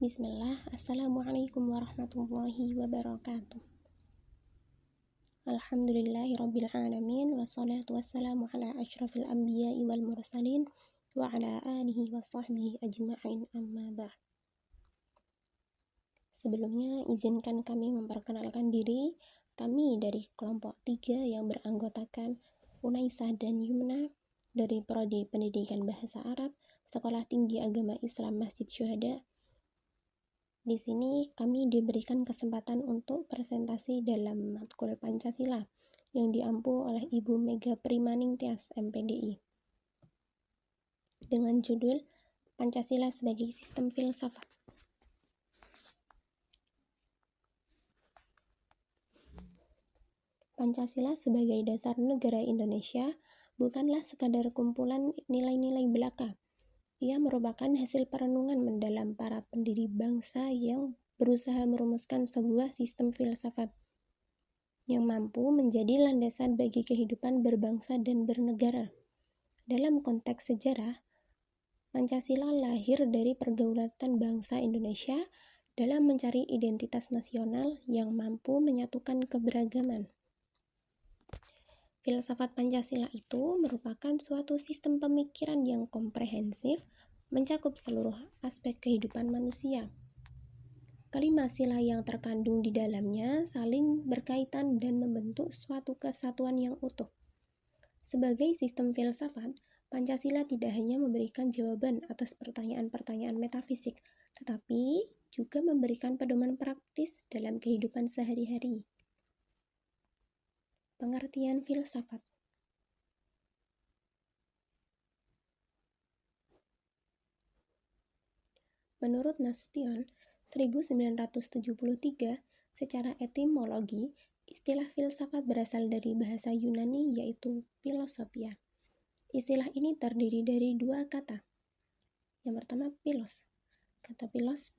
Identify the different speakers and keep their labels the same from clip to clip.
Speaker 1: Bismillah, Assalamualaikum warahmatullahi wabarakatuh. Alhamdulillahi rabbil alamin, wassalatu wassalamu ala asyrafil anbiya'i wal mursalin, wa ala alihi wa sahbihi ajma'in, amma ba'd. Sebelumnya, izinkan kami memperkenalkan diri. Kami dari kelompok 3 yang beranggotakan Unaisah dan Yumna dari Prodi Pendidikan Bahasa Arab, Sekolah Tinggi Agama Islam Masjid Syuhada. Di sini kami diberikan kesempatan untuk presentasi dalam matkul Pancasila yang diampu oleh Ibu Mega Primaningtyas MPDI dengan judul Pancasila sebagai Sistem Filsafat. Pancasila sebagai dasar negara Indonesia bukanlah sekadar kumpulan nilai-nilai belaka. Ia merupakan hasil perenungan mendalam para pendiri bangsa yang berusaha merumuskan sebuah sistem filsafat yang mampu menjadi landasan bagi kehidupan berbangsa dan bernegara. Dalam konteks sejarah, Pancasila lahir dari pergulatan bangsa Indonesia dalam mencari identitas nasional yang mampu menyatukan keberagaman. Filsafat Pancasila itu merupakan suatu sistem pemikiran yang komprehensif, mencakup seluruh aspek kehidupan manusia. Kelima sila yang terkandung di dalamnya saling berkaitan dan membentuk suatu kesatuan yang utuh. Sebagai sistem filsafat, Pancasila tidak hanya memberikan jawaban atas pertanyaan-pertanyaan metafisik, tetapi juga memberikan pedoman praktis dalam kehidupan sehari-hari. Pengertian filsafat. Menurut Nasution, 1973, secara etimologi, istilah filsafat berasal dari bahasa Yunani yaitu philosophia. Istilah ini terdiri dari dua kata. Yang pertama, philos. Kata philos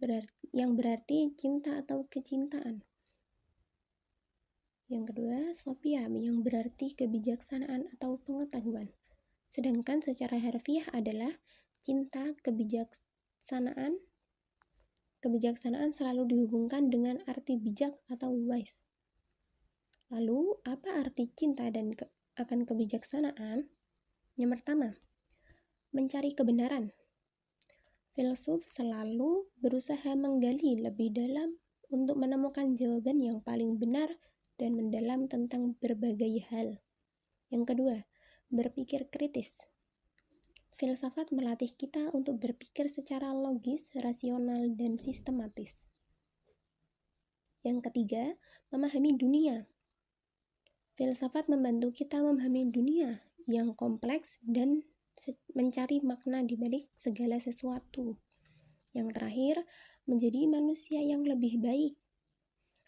Speaker 1: yang berarti cinta atau kecintaan. Yang kedua, sophia yang berarti kebijaksanaan atau pengetahuan. Sedangkan secara harfiah adalah cinta, kebijaksanaan. Kebijaksanaan selalu dihubungkan dengan arti bijak atau wise. Lalu, apa arti cinta dan akan kebijaksanaan? Yang pertama, mencari kebenaran. Filsuf selalu berusaha menggali lebih dalam untuk menemukan jawaban yang paling benar dan mendalam tentang berbagai hal. Yang kedua, berpikir kritis. Filsafat melatih kita untuk berpikir secara logis, rasional, dan sistematis. Yang ketiga, memahami dunia. Filsafat membantu kita memahami dunia yang kompleks dan mencari makna di balik segala sesuatu. Yang terakhir, menjadi manusia yang lebih baik.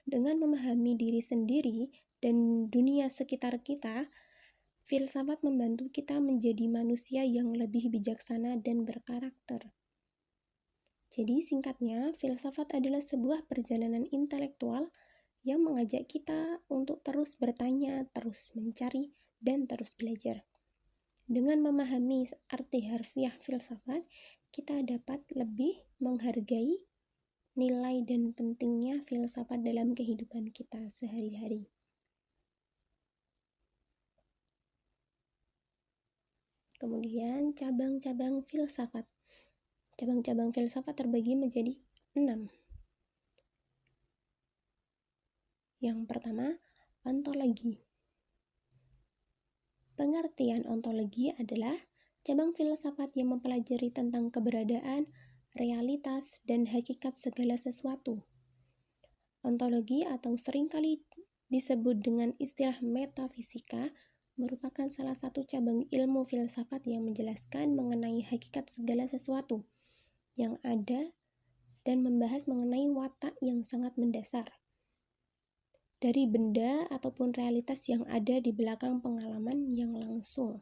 Speaker 1: Dengan memahami diri sendiri dan dunia sekitar kita, filsafat membantu kita menjadi manusia yang lebih bijaksana dan berkarakter. Jadi singkatnya, filsafat adalah sebuah perjalanan intelektual yang mengajak kita untuk terus bertanya, terus mencari, dan terus belajar. Dengan memahami arti harfiah filsafat, kita dapat lebih menghargai nilai dan pentingnya filsafat dalam kehidupan kita sehari-hari. Kemudian cabang-cabang filsafat. Cabang-cabang filsafat terbagi menjadi 6. Yang pertama, ontologi. Pengertian ontologi adalah cabang filsafat yang mempelajari tentang keberadaan, realitas, dan hakikat segala sesuatu. Ontologi atau seringkali disebut dengan istilah metafisika merupakan salah satu cabang ilmu filsafat yang menjelaskan mengenai hakikat segala sesuatu yang ada dan membahas mengenai watak yang sangat mendasar dari benda ataupun realitas yang ada di belakang pengalaman yang langsung.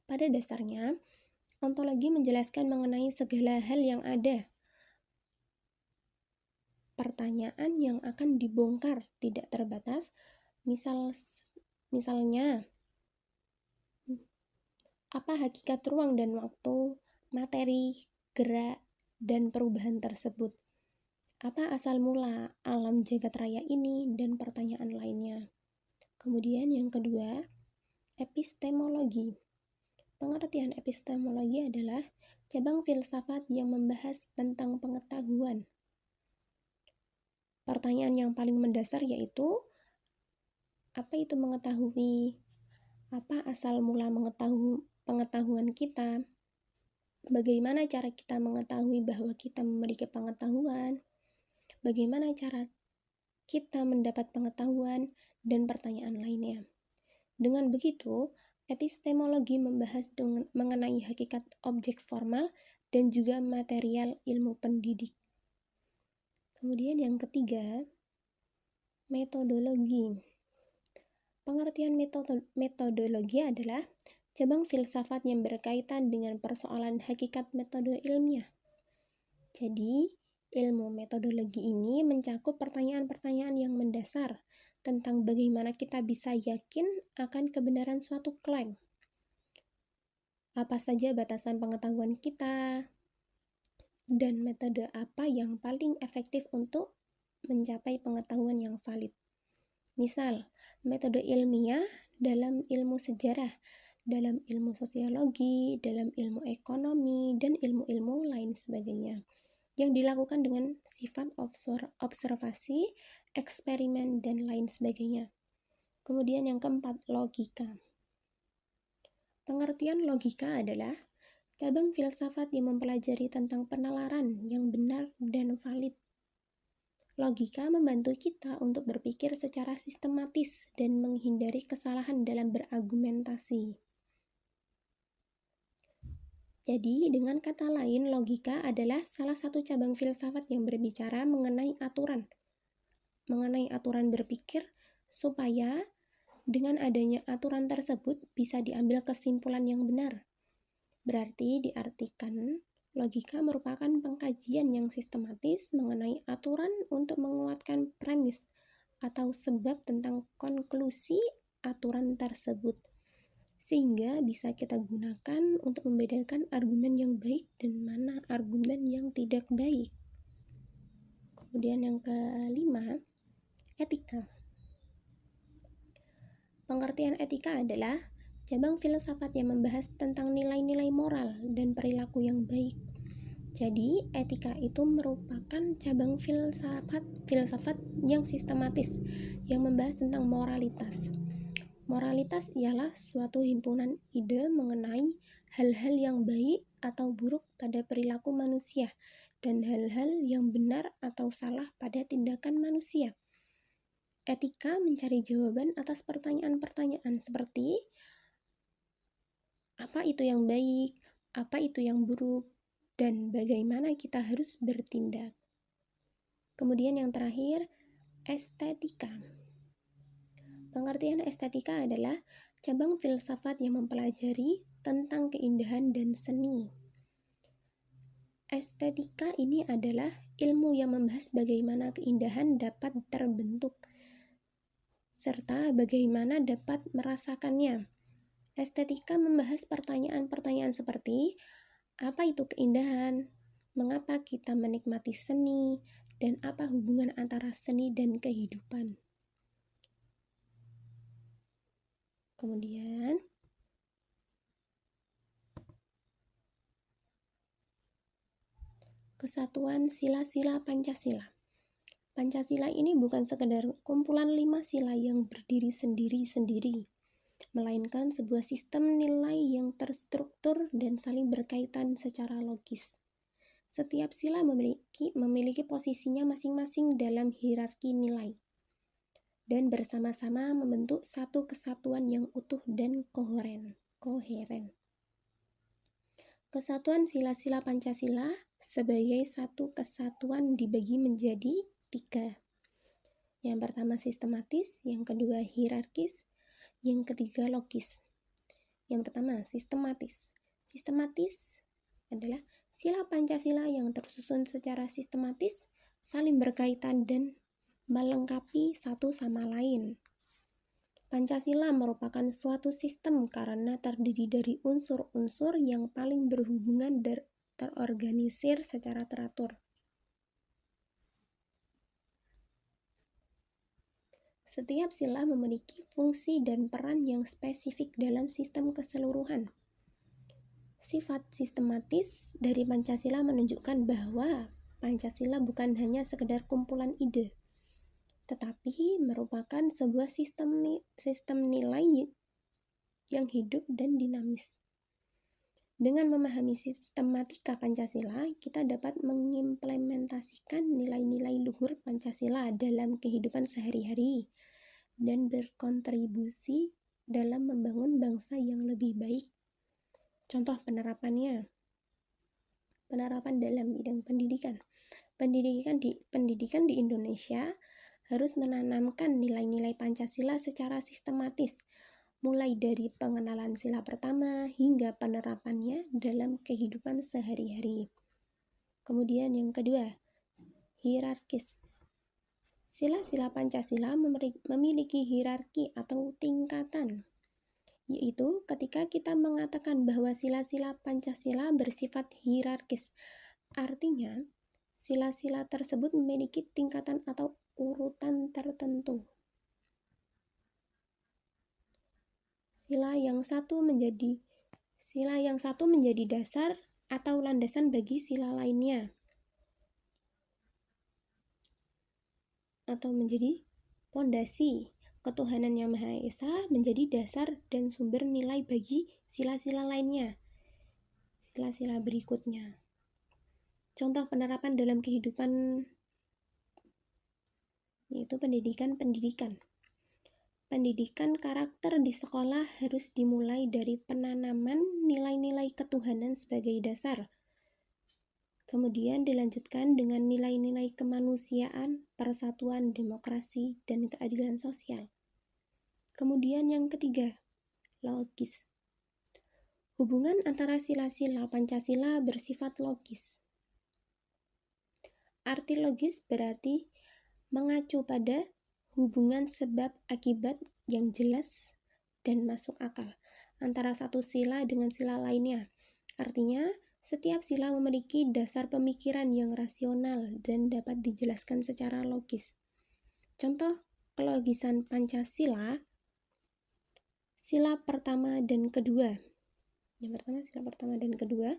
Speaker 1: Pada dasarnya, ontologi menjelaskan mengenai segala hal yang ada. Pertanyaan yang akan dibongkar tidak terbatas, misalnya, apa hakikat ruang dan waktu, materi, gerak, dan perubahan tersebut. Apa asal mula alam jagat raya ini dan pertanyaan lainnya. Kemudian yang kedua, epistemologi. Pengertian epistemologi adalah cabang filsafat yang membahas tentang pengetahuan. Pertanyaan yang paling mendasar yaitu, apa itu mengetahui? Apa asal mula pengetahuan kita? Bagaimana cara kita mengetahui bahwa kita memiliki pengetahuan? Bagaimana cara kita mendapat pengetahuan? Dan pertanyaan lainnya. Dengan begitu, epistemologi membahas mengenai hakikat objek formal dan juga material ilmu pendidik. Kemudian yang ketiga, metodologi. Pengertian metodologi adalah cabang filsafat yang berkaitan dengan persoalan hakikat metode ilmiah. Jadi, ilmu metodologi ini mencakup pertanyaan-pertanyaan yang mendasar tentang bagaimana kita bisa yakin akan kebenaran suatu klaim. Apa saja batasan pengetahuan kita, dan metode apa yang paling efektif untuk mencapai pengetahuan yang valid. Misal, metode ilmiah dalam ilmu sejarah, dalam ilmu sosiologi, dalam ilmu ekonomi, dan ilmu-ilmu lain sebagainya, yang dilakukan dengan sifat observasi, eksperimen, dan lain sebagainya. Kemudian yang keempat, logika. Pengertian logika adalah cabang filsafat yang mempelajari tentang penalaran yang benar dan valid. Logika membantu kita untuk berpikir secara sistematis dan menghindari kesalahan dalam berargumentasi. Jadi, dengan kata lain, logika adalah salah satu cabang filsafat yang berbicara mengenai aturan berpikir, supaya dengan adanya aturan tersebut bisa diambil kesimpulan yang benar. Berarti diartikan, logika merupakan pengkajian yang sistematis mengenai aturan untuk menguatkan premis atau sebab tentang konklusi aturan tersebut, sehingga bisa kita gunakan untuk membedakan argumen yang baik dan mana argumen yang tidak baik. Kemudian yang kelima, etika. Pengertian etika adalah cabang filsafat yang membahas tentang nilai-nilai moral dan perilaku yang baik. Jadi, etika itu merupakan cabang filsafat yang sistematis yang membahas tentang moralitas. Moralitas ialah suatu himpunan ide mengenai hal-hal yang baik atau buruk pada perilaku manusia dan hal-hal yang benar atau salah pada tindakan manusia. Etika mencari jawaban atas pertanyaan-pertanyaan seperti apa itu yang baik, apa itu yang buruk, dan bagaimana kita harus bertindak. Kemudian yang terakhir, estetika. Pengertian estetika adalah cabang filsafat yang mempelajari tentang keindahan dan seni. Estetika ini adalah ilmu yang membahas bagaimana keindahan dapat terbentuk, serta bagaimana dapat merasakannya. Estetika membahas pertanyaan-pertanyaan seperti, apa itu keindahan? Mengapa kita menikmati seni? Dan apa hubungan antara seni dan kehidupan? Kemudian, kesatuan sila-sila Pancasila. Pancasila ini bukan sekedar kumpulan 5 sila yang berdiri sendiri-sendiri, melainkan sebuah sistem nilai yang terstruktur dan saling berkaitan secara logis. Setiap sila memiliki posisinya masing-masing dalam hierarki nilai, dan bersama-sama membentuk satu kesatuan yang utuh dan koheren. Kesatuan sila-sila Pancasila sebagai satu kesatuan dibagi menjadi 3. Yang pertama sistematis, yang kedua hierarkis, yang ketiga logis. Yang pertama sistematis. Sistematis adalah sila Pancasila yang tersusun secara sistematis, saling berkaitan dan melengkapi satu sama lain. Pancasila merupakan suatu sistem karena terdiri dari unsur-unsur yang paling berhubungan terorganisir secara teratur. Setiap sila memiliki fungsi dan peran yang spesifik dalam sistem keseluruhan. Sifat sistematis dari Pancasila menunjukkan bahwa Pancasila bukan hanya sekedar kumpulan ide, tetapi merupakan sebuah sistem nilai yang hidup dan dinamis. Dengan memahami sistematika Pancasila, kita dapat mengimplementasikan nilai-nilai luhur Pancasila dalam kehidupan sehari-hari dan berkontribusi dalam membangun bangsa yang lebih baik. Contoh penerapannya. Penerapan dalam bidang pendidikan. Pendidikan di Indonesia harus menanamkan nilai-nilai Pancasila secara sistematis, mulai dari pengenalan sila pertama hingga penerapannya dalam kehidupan sehari-hari. Kemudian yang kedua, hierarkis. Sila-sila Pancasila memiliki hierarki atau tingkatan, yaitu ketika kita mengatakan bahwa sila-sila Pancasila bersifat hierarkis, artinya sila-sila tersebut memiliki tingkatan atau urutan tertentu. Sila yang satu menjadi dasar atau landasan bagi sila lainnya, atau menjadi pondasi. Ketuhanan Yang Maha Esa menjadi dasar dan sumber nilai bagi sila-sila lainnya, sila-sila berikutnya. Contoh penerapan dalam kehidupan yaitu pendidikan. Pendidikan karakter di sekolah harus dimulai dari penanaman nilai-nilai ketuhanan sebagai dasar. Kemudian dilanjutkan dengan nilai-nilai kemanusiaan, persatuan, demokrasi, dan keadilan sosial. Kemudian yang ketiga, logis. Hubungan antara sila-sila Pancasila bersifat logis. Arti logis berarti mengacu pada hubungan sebab akibat yang jelas dan masuk akal antara satu sila dengan sila lainnya. Artinya, setiap sila memiliki dasar pemikiran yang rasional dan dapat dijelaskan secara logis. Contoh kelogisan Pancasila, sila pertama dan kedua. Yang pertama, sila pertama dan kedua.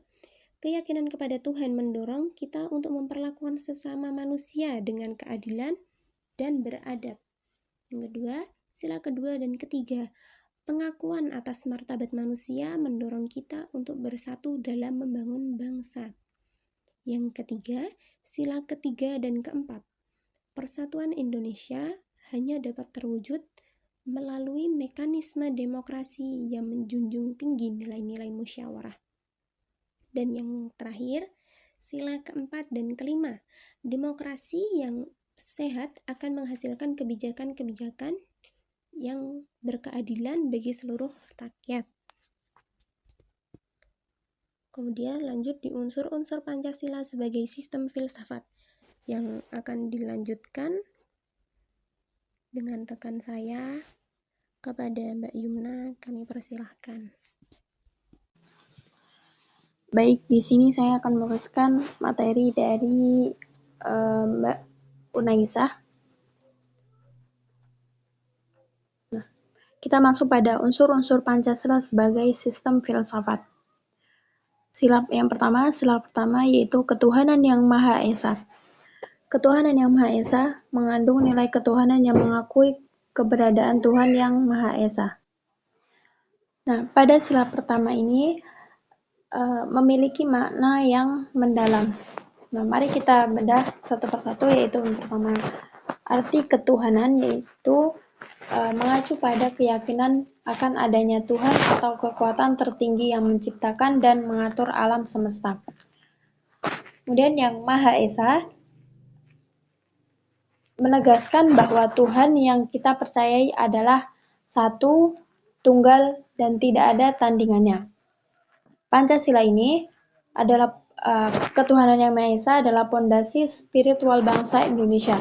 Speaker 1: Keyakinan kepada Tuhan mendorong kita untuk memperlakukan sesama manusia dengan keadilan dan beradab. Yang kedua, sila kedua dan ketiga. Pengakuan atas martabat manusia mendorong kita untuk bersatu dalam membangun bangsa. Yang ketiga, sila ketiga dan keempat. Persatuan Indonesia hanya dapat terwujud melalui mekanisme demokrasi yang menjunjung tinggi nilai-nilai musyawarah. Dan yang terakhir, sila keempat dan kelima. Demokrasi yang sehat akan menghasilkan kebijakan-kebijakan yang berkeadilan bagi seluruh rakyat. Kemudian lanjut di unsur-unsur Pancasila sebagai sistem filsafat yang akan dilanjutkan dengan rekan saya. Kepada Mbak Yumna kami persilahkan.
Speaker 2: Baik, di sini saya akan meneruskan materi dari Mbak Unaisah. Kita masuk pada unsur-unsur Pancasila sebagai sistem filsafat. Sila pertama yaitu ketuhanan yang Maha Esa. Ketuhanan yang Maha Esa mengandung nilai ketuhanan yang mengakui keberadaan Tuhan yang Maha Esa. Nah, pada sila pertama ini memiliki makna yang mendalam. Nah, mari kita bedah satu persatu, yaitu yang pertama, arti ketuhanan yaitu mengacu pada keyakinan akan adanya Tuhan atau kekuatan tertinggi yang menciptakan dan mengatur alam semesta. Kemudian yang Maha Esa menegaskan bahwa Tuhan yang kita percayai adalah satu, tunggal, dan tidak ada tandingannya. Pancasila ini adalah ketuhanan yang Maha Esa adalah pondasi spiritual bangsa Indonesia.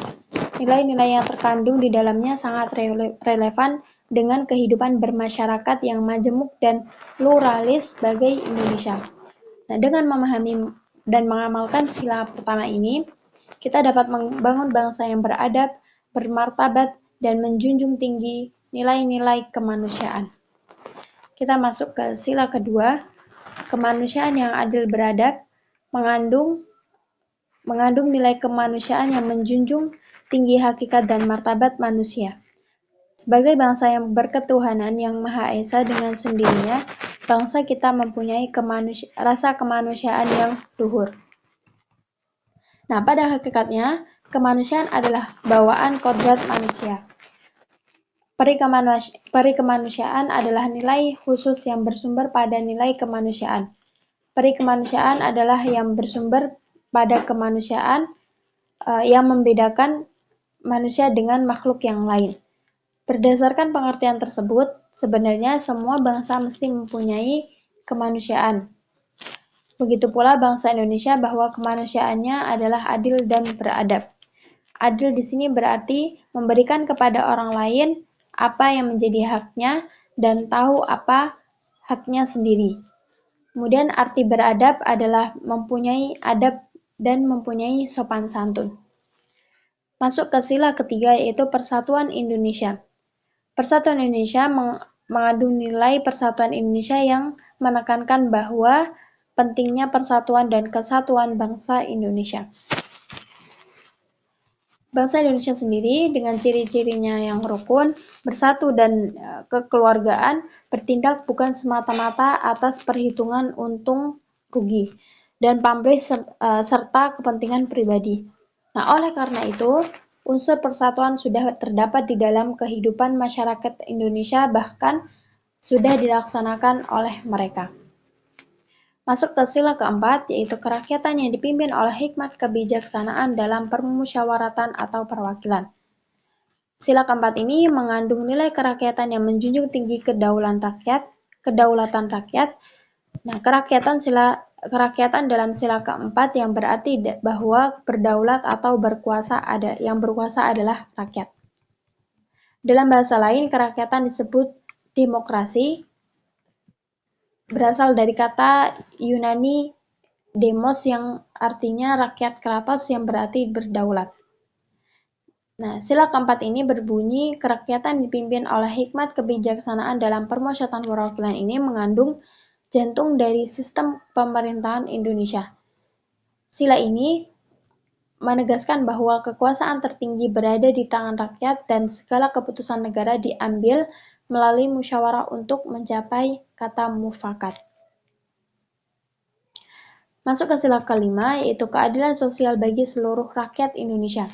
Speaker 2: Nilai-nilai yang terkandung di dalamnya sangat relevan dengan kehidupan bermasyarakat yang majemuk dan pluralis sebagai Indonesia. Nah, dengan memahami dan mengamalkan sila pertama ini, kita dapat membangun bangsa yang beradab, bermartabat, dan menjunjung tinggi nilai-nilai kemanusiaan. Kita masuk ke sila kedua, kemanusiaan yang adil beradab, mengandung nilai kemanusiaan yang menjunjung tinggi hakikat dan martabat manusia. Sebagai bangsa yang berketuhanan yang Maha Esa dengan sendirinya, bangsa kita mempunyai rasa kemanusiaan yang luhur. Nah, pada hakikatnya, kemanusiaan adalah bawaan kodrat manusia. Peri kemanusiaan adalah nilai khusus yang bersumber pada nilai kemanusiaan. Peri kemanusiaan adalah yang bersumber pada kemanusiaan yang membedakan manusia dengan makhluk yang lain. Berdasarkan pengertian tersebut, sebenarnya semua bangsa mesti mempunyai kemanusiaan. Begitu pula bangsa Indonesia bahwa kemanusiaannya adalah adil dan beradab. Adil di sini berarti memberikan kepada orang lain apa yang menjadi haknya dan tahu apa haknya sendiri. Kemudian arti beradab adalah mempunyai adab dan mempunyai sopan santun. Masuk ke sila ketiga yaitu Persatuan Indonesia. Persatuan Indonesia mengandung nilai persatuan Indonesia yang menekankan bahwa pentingnya persatuan dan kesatuan bangsa Indonesia. Bangsa Indonesia sendiri dengan ciri-cirinya yang rukun, bersatu dan kekeluargaan, bertindak bukan semata-mata atas perhitungan untung rugi dan pamrih serta kepentingan pribadi. Nah, oleh karena itu, unsur persatuan sudah terdapat di dalam kehidupan masyarakat Indonesia, bahkan sudah dilaksanakan oleh mereka. Masuk ke sila keempat, yaitu kerakyatan yang dipimpin oleh hikmat kebijaksanaan dalam permusyawaratan atau perwakilan. Sila keempat ini mengandung nilai kerakyatan yang menjunjung tinggi kedaulatan rakyat. Nah, kerakyatan dalam sila keempat yang berarti bahwa berdaulat atau yang berkuasa adalah rakyat. Dalam bahasa lain, kerakyatan disebut demokrasi, berasal dari kata Yunani demos yang artinya rakyat, kratos yang berarti berdaulat. Nah, sila keempat ini berbunyi kerakyatan dipimpin oleh hikmat kebijaksanaan dalam permusyawaratan perwakilan ini mengandung jantung dari sistem pemerintahan Indonesia. Sila ini menegaskan bahwa kekuasaan tertinggi berada di tangan rakyat dan segala keputusan negara diambil melalui musyawarah untuk mencapai kata mufakat. Masuk ke sila kelima, yaitu keadilan sosial bagi seluruh rakyat Indonesia.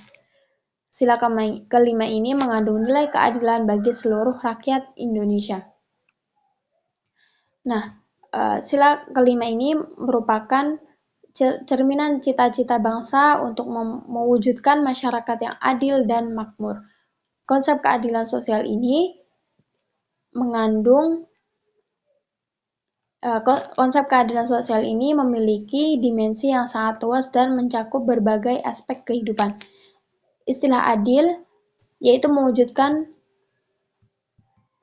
Speaker 2: Sila kelima ini mengandung nilai keadilan bagi seluruh rakyat Indonesia. Nah, sila kelima ini merupakan cerminan cita-cita bangsa untuk mewujudkan masyarakat yang adil dan makmur. Konsep keadilan sosial ini memiliki dimensi yang sangat luas dan mencakup berbagai aspek kehidupan. Istilah adil yaitu mewujudkan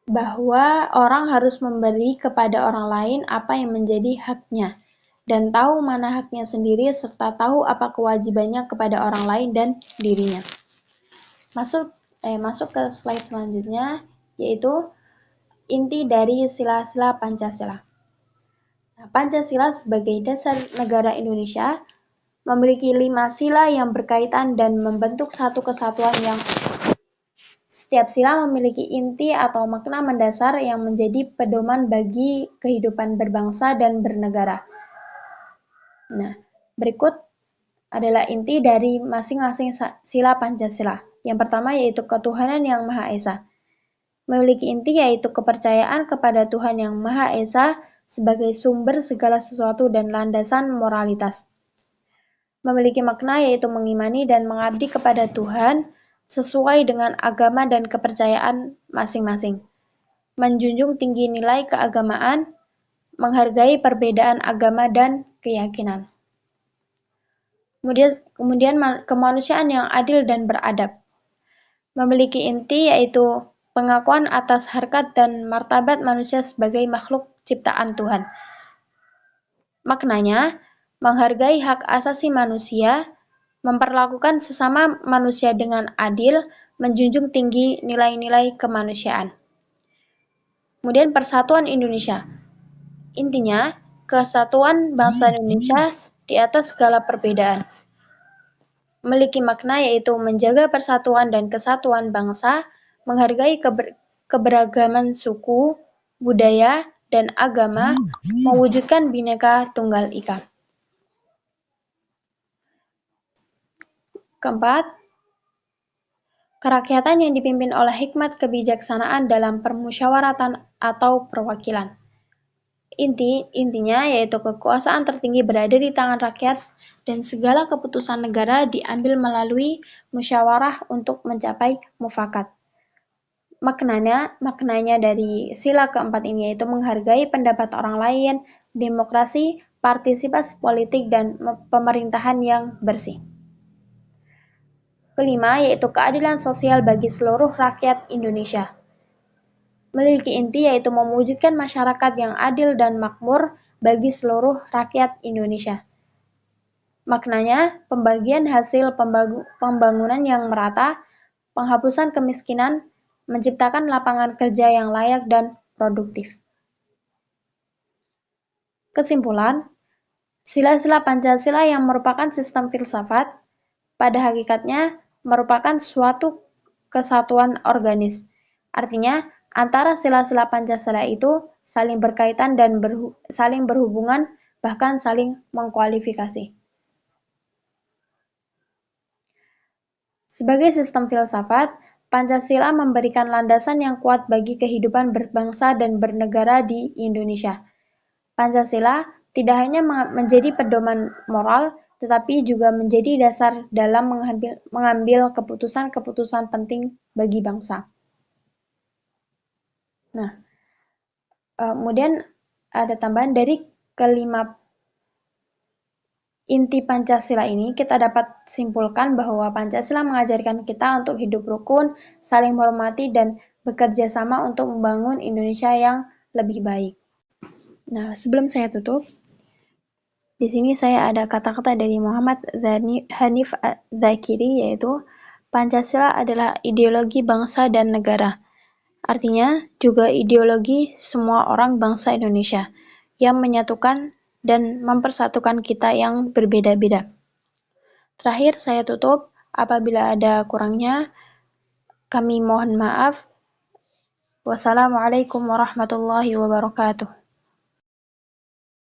Speaker 2: bahwa orang harus memberi kepada orang lain apa yang menjadi haknya dan tahu mana haknya sendiri serta tahu apa kewajibannya kepada orang lain dan dirinya. Masuk ke slide selanjutnya, yaitu inti dari sila-sila Pancasila. Nah, Pancasila sebagai dasar negara Indonesia memiliki 5 sila yang berkaitan dan membentuk satu kesatuan yang setiap sila memiliki inti atau makna mendasar yang menjadi pedoman bagi kehidupan berbangsa dan bernegara. Nah, berikut adalah inti dari masing-masing sila Pancasila. Yang pertama yaitu ketuhanan yang Maha Esa. Memiliki inti yaitu kepercayaan kepada Tuhan yang Maha Esa sebagai sumber segala sesuatu dan landasan moralitas. Memiliki makna yaitu mengimani dan mengabdi kepada Tuhan sesuai dengan agama dan kepercayaan masing-masing. Menjunjung tinggi nilai keagamaan, menghargai perbedaan agama dan keyakinan. Kemudian kemanusiaan yang adil dan beradab. Memiliki inti yaitu pengakuan atas harkat dan martabat manusia sebagai makhluk ciptaan Tuhan. Maknanya, menghargai hak asasi manusia, memperlakukan sesama manusia dengan adil, menjunjung tinggi nilai-nilai kemanusiaan. Kemudian Persatuan Indonesia. Intinya, kesatuan bangsa Indonesia di atas segala perbedaan. Memiliki makna yaitu menjaga persatuan dan kesatuan bangsa, menghargai keberagaman suku, budaya, dan agama, mewujudkan Bhinneka Tunggal Ika. Keempat, kerakyatan yang dipimpin oleh hikmat kebijaksanaan dalam permusyawaratan atau perwakilan. Intinya yaitu kekuasaan tertinggi berada di tangan rakyat dan segala keputusan negara diambil melalui musyawarah untuk mencapai mufakat. Maknanya dari sila keempat ini yaitu menghargai pendapat orang lain, demokrasi, partisipasi politik, dan pemerintahan yang bersih. Kelima, yaitu keadilan sosial bagi seluruh rakyat Indonesia. Memiliki inti yaitu mewujudkan masyarakat yang adil dan makmur bagi seluruh rakyat Indonesia. Maknanya, pembagian hasil pembangunan yang merata, penghapusan kemiskinan, menciptakan lapangan kerja yang layak dan produktif. Kesimpulan, sila-sila Pancasila yang merupakan sistem filsafat, pada hakikatnya merupakan suatu kesatuan organis. Artinya, antara sila-sila Pancasila itu saling berkaitan dan saling berhubungan, bahkan saling mengkualifikasi. Sebagai sistem filsafat, Pancasila memberikan landasan yang kuat bagi kehidupan berbangsa dan bernegara di Indonesia. Pancasila tidak hanya menjadi pedoman moral, tetapi juga menjadi dasar dalam mengambil keputusan-keputusan penting bagi bangsa. Nah, kemudian ada tambahan dari kelima inti Pancasila ini, kita dapat simpulkan bahwa Pancasila mengajarkan kita untuk hidup rukun, saling menghormati, dan bekerja sama untuk membangun Indonesia yang lebih baik. Nah, sebelum saya tutup, di sini saya ada kata-kata dari Muhammad Hanif Dzakiri, yaitu Pancasila adalah ideologi bangsa dan negara. Artinya juga ideologi semua orang bangsa Indonesia yang menyatukan dan mempersatukan kita yang berbeda-beda. Terakhir saya tutup, apabila ada kurangnya, kami mohon maaf. Wassalamualaikum warahmatullahi wabarakatuh.